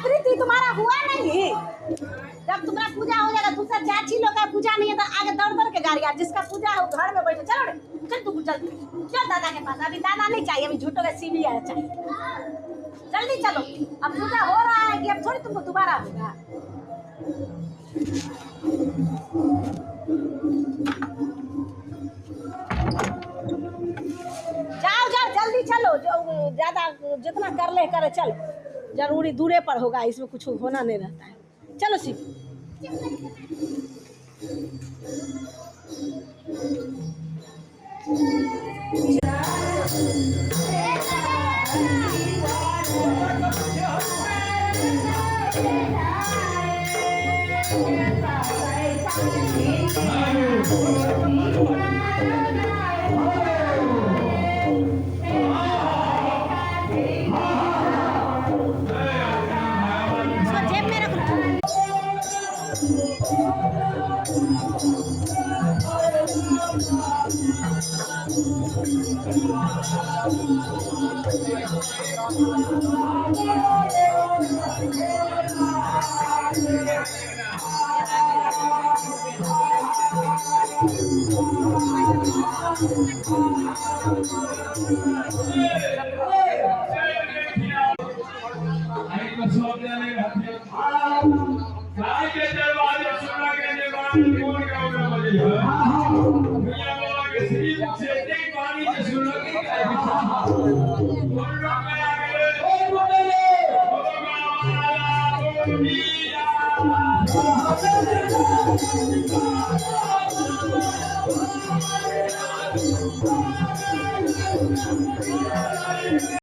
प्रीति तुम्हारा हुआ नहीं। जब तुम्हारा पूजा हो जाएगा, दूसरा चाची लोग का पूजा नहीं है तो आगे दौड़ दौड़ के गाड़ी, जिसका पूजा हो घर में बैठो। चलो चल तू चल चल दादा के पास। अभी दादा नहीं चाहिए, अभी झूठों का सीवी आया चाहिए। जल्दी चलो, अब पूजा हो रहा है कि अब थोड़ी तुमको दोबारा होगा। जाओ जाओ जल्दी चलो, जो ज्यादा जितना कर ले करे। चल जरूरी दूरे पर होगा, इसमें कुछ होना नहीं रहता है। चलो शिव।